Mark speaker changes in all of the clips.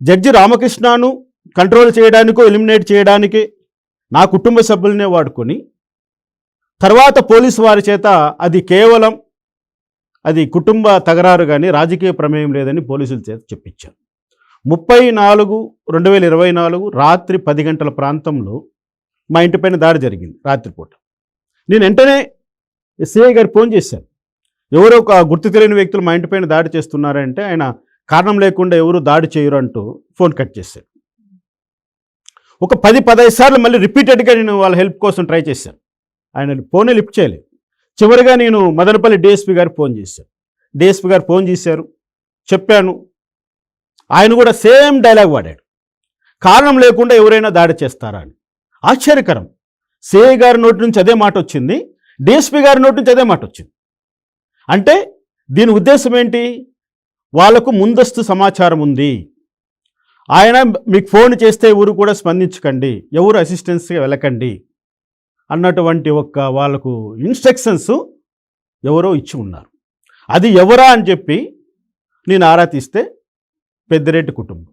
Speaker 1: Judge రామకృష్ణను control చేయడానికో eliminate చేయడానికి నా కుటుంబ సభ్యులనే వాడుకొని తర్వాత పోలీసు వారి చేత అది కేవలం అది కుటుంబ తగరారు కానీ రాజకీయ ప్రమేయం లేదని పోలీసుల చేత చెప్పించారు. 34/2024 రాత్రి 10 గంటల ప్రాంతంలో మా ఇంటిపైన దాడి జరిగింది రాత్రిపూట. నేను వెంటనే సిఐ గారికి ఫోన్ చేశాను. ఎవరో ఒక గుర్తు తెలియని వ్యక్తులు మా ఇంటిపైన దాడి చేస్తున్నారంటే ఆయన కారణం లేకుండా ఎవరు దాడి చేయరు అంటూ ఫోన్ కట్ చేశారు. ఒక 10-15 సార్లు మళ్ళీ రిపీటెడ్గా నేను వాళ్ళ హెల్ప్ కోసం ట్రై చేశాను. ఆయన ఫోనే లిఫ్ట్ చేయలేదు. చివరిగా నేను మదనపల్లి డిఎస్పీ గారికి ఫోన్ చేశాను. డిఎస్పీ గారు ఫోన్ చేశారు, చెప్పాను. ఆయన కూడా సేమ్ డైలాగ్ వాడాడు, కారణం లేకుండా ఎవరైనా దాడి చేస్తారా అని. ఆశ్చర్యకరం, సిఐ గారి నోటి నుంచి అదే మాట వచ్చింది, డిఎస్పీ గారి నోటి నుంచి అదే మాట వచ్చింది. అంటే దీని ఉద్దేశం ఏంటి? వాళ్లకు ముందస్తు సమాచారం ఉంది. ఆయన మీకు ఫోన్ చేస్తే ఎవరు కూడా స్పందించకండి, ఎవరు అసిస్టెన్స్గా వెళ్ళకండి అన్నటువంటి వాళ్ళకు ఇన్స్ట్రక్షన్స్ ఎవరో ఇచ్చి ఉన్నారు. అది ఎవరా అని చెప్పి నేను ఆరా తీస్తే పెద్దిరెడ్డి కుటుంబం.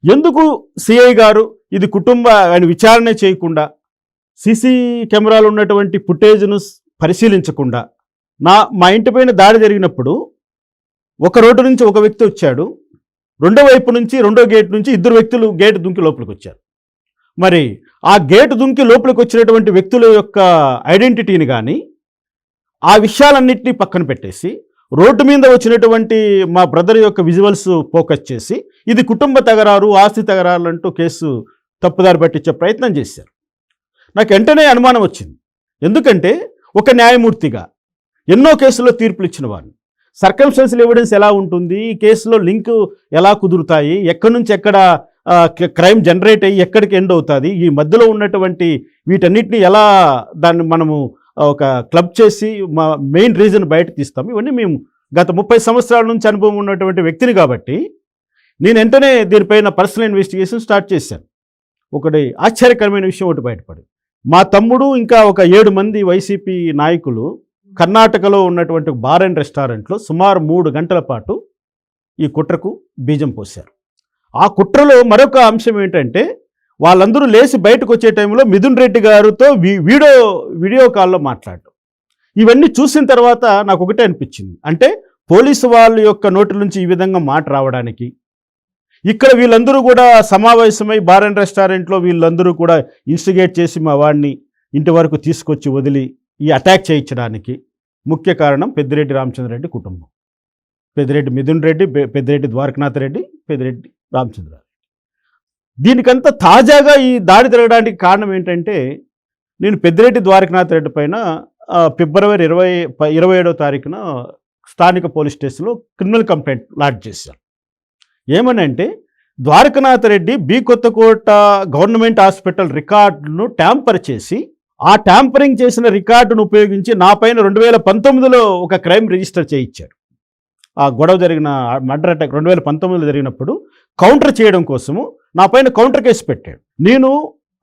Speaker 1: ఎందుకు సిఐ గారు ఇది కుటుంబ ఆయన విచారణ చేయకుండా సీసీ కెమెరాలు ఉన్నటువంటి ఫుటేజ్ను పరిశీలించకుండా మా ఇంటిపైన దాడి జరిగినప్పుడు ఒక రోడ్డు నుంచి ఒక వ్యక్తి వచ్చాడు, రెండో వైపు నుంచి రెండో గేట్ నుంచి 2 వ్యక్తులు గేటు దుంకి లోపలికి వచ్చారు. మరి ఆ గేటు దుంకి లోపలికి వచ్చినటువంటి వ్యక్తుల యొక్క ఐడెంటిటీని కానీ ఆ విషయాలన్నింటినీ పక్కన పెట్టేసి రోడ్డు మీద వచ్చినటువంటి మా బ్రదర్ యొక్క విజువల్స్ ఫోకస్ చేసి ఇది కుటుంబ తగరారు, ఆస్తి తగరారు అంటూ కేసు తప్పుదారి పట్టించే ప్రయత్నం చేశారు. నాకు వెంటనే అనుమానం వచ్చింది. ఎందుకంటే ఒక న్యాయమూర్తిగా ఎన్నో కేసుల్లో తీర్పులు ఇచ్చిన వాడిని, సర్కమ్స్టెన్షియల్ ఎవిడెన్స్ ఎలా ఉంటుంది, ఈ కేసులో లింకు ఎలా కుదురుతాయి, ఎక్కడి నుంచి ఎక్కడ క్రైమ్ జనరేట్ అయ్యి ఎక్కడికి ఎండ్ అవుతుంది, ఈ మధ్యలో ఉన్నటువంటి వీటన్నిటిని ఎలా దాన్ని మనము ఒక క్లబ్ చేసి మా మెయిన్ రీజన్ బయట తీస్తాం. ఇవన్నీ మేము గత 30 సంవత్సరాల నుంచి అనుభవం ఉన్నటువంటి వ్యక్తిని కాబట్టి నేను వెంటనే దీనిపైన పర్సనల్ ఇన్వెస్టిగేషన్ స్టార్ట్ చేశాను. ఒకటి ఆశ్చర్యకరమైన విషయం ఒకటి బయటపడింది. మా తమ్ముడు ఇంకా ఒక 7 మంది వైసీపీ నాయకులు కర్ణాటకలో ఉన్నటువంటి బార్ అండ్ రెస్టారెంట్లో సుమారు 3 గంటల పాటు ఈ కుట్రకు బీజం పోశారు. ఆ కుట్రలో మరొక అంశం ఏంటంటే వాళ్ళందరూ లేచి బయటకు వచ్చే టైంలో మిథున్ రెడ్డి గారితో వీడియో కాల్లో మాట్లాడటం. ఇవన్నీ చూసిన తర్వాత నాకు ఒకటే అనిపించింది, అంటే పోలీసు వాళ్ళ యొక్క నోటి నుంచి ఈ విధంగా మాట రావడానికి, ఇక్కడ వీళ్ళందరూ కూడా సమావేశమై బార్ అండ్ రెస్టారెంట్లో వీళ్ళందరూ కూడా ఇన్స్టిగేట్ చేసి మా వాడిని ఇంటి వరకు తీసుకొచ్చి వదిలి ఈ అటాక్ చేయించడానికి ముఖ్య కారణం పెద్దిరెడ్డి రామచంద్రరెడ్డి కుటుంబం. పెద్దిరెడ్డి మిథున్ రెడ్డి, పెద్దిరెడ్డి ద్వారకనాథ్ రెడ్డి, పెద్దిరెడ్డి రామచంద్రారెడ్డి. దీనికంతా తాజాగా ఈ దాడి జరగడానికి కారణం ఏంటంటే నేను పెద్దిరెడ్డి ద్వారకనాథ్ రెడ్డి పైన ఫిబ్రవరి 27వ తారీఖున స్థానిక పోలీస్ స్టేషన్లో క్రిమినల్ కంప్లైంట్ లాడ్జ్ చేశాను. ఏమనంటే Dwarakanath Reddy B Kothakota government hospital రికార్డును ట్యాంపర్ చేసి ఆ ట్యాంపరింగ్ చేసిన రికార్డును ఉపయోగించి నా పైన 2019లో ఒక క్రైమ్ రిజిస్టర్ చేయించాడు. ఆ గొడవ జరిగిన మర్డర్ అటాక్ 2019లో జరిగినప్పుడు కౌంటర్ చేయడం కోసము నా పైన కౌంటర్ కేసు పెట్టాడు. నేను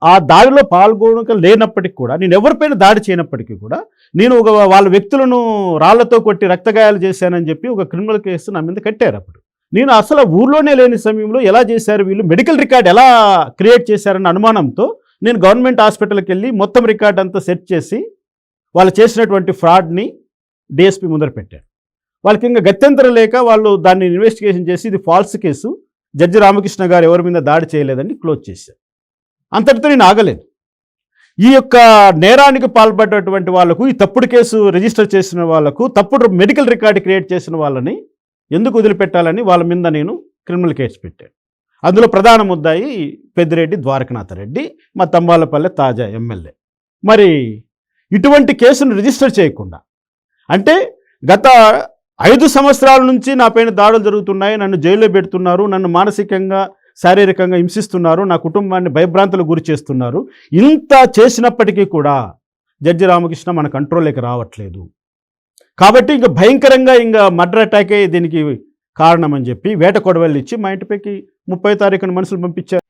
Speaker 1: ఆ దాడిలో పాల్గొనక లేనప్పటికీ కూడా, నేను ఎవరిపైన దాడి చేయనప్పటికీ కూడా నేను వాళ్ళ వ్యక్తులను రాళ్లతో కొట్టి రక్తగాయాలు చేశానని చెప్పి ఒక క్రిమినల్ కేసు నా మీద కట్టారు. అప్పుడు నేను అసలు ఊర్లోనే లేని సమయంలో ఎలా చేశారు వీళ్ళు, మెడికల్ రికార్డ్ ఎలా క్రియేట్ చేశారన్న అనుమానంతో నేను గవర్నమెంట్ హాస్పిటల్కి వెళ్ళి మొత్తం రికార్డ్ అంతా సెట్ చేసి వాళ్ళు చేసినటువంటి ఫ్రాడ్ని డిఎస్పీ ముందర పెట్టారు. వాళ్ళకి ఇంకా గత్యంతరం లేక వాళ్ళు దాన్ని ఇన్వెస్టిగేషన్ చేసి ఇది ఫాల్స్ కేసు, జడ్జి రామకృష్ణ గారు ఎవరి మీద దాడి చేయలేదని క్లోజ్ చేశారు. అంతటితో నేను ఆగలేదు. ఈ యొక్క నేరానికి పాల్పడ్డటువంటి వాళ్లకు, ఈ తప్పుడు కేసు రిజిస్టర్ చేసిన వాళ్లకు, తప్పుడు మెడికల్ రికార్డు క్రియేట్ చేసిన వాళ్ళని ఎందుకు వదిలిపెట్టాలని వాళ్ళ మీద నేను క్రిమినల్ కేసు పెట్టాను. అందులో ప్రధాన ముద్దాయి పెద్దిరెడ్డి ద్వారకనాథ్ రెడ్డి, మా తంబాలపల్లె తాజా ఎమ్మెల్యే. మరి ఇటువంటి కేసును రిజిస్టర్ చేయకుండా, అంటే గత 5 సంవత్సరాల నుంచి నా పైన దాడులు జరుగుతున్నాయి, నన్ను జైల్లో పెడుతున్నారు, నన్ను మానసికంగా శారీరకంగా హింసిస్తున్నారు, నా కుటుంబాన్ని భయభ్రాంతులకు గురి చేస్తున్నారు. ఇంత చేసినప్పటికీ కూడా జడ్జి రామకృష్ణ మన కంట్రోల్లోకి రావట్లేదు. కాబట్టి ఇంకా భయంకరంగా ఇంకా మర్డర్ అటాకే దీనికి కారణం అని చెప్పి వేట కొడవళ్ళు ఇచ్చి మా ఇంటిపైకి 30వ తారీఖున మనుషులు పంపించారు.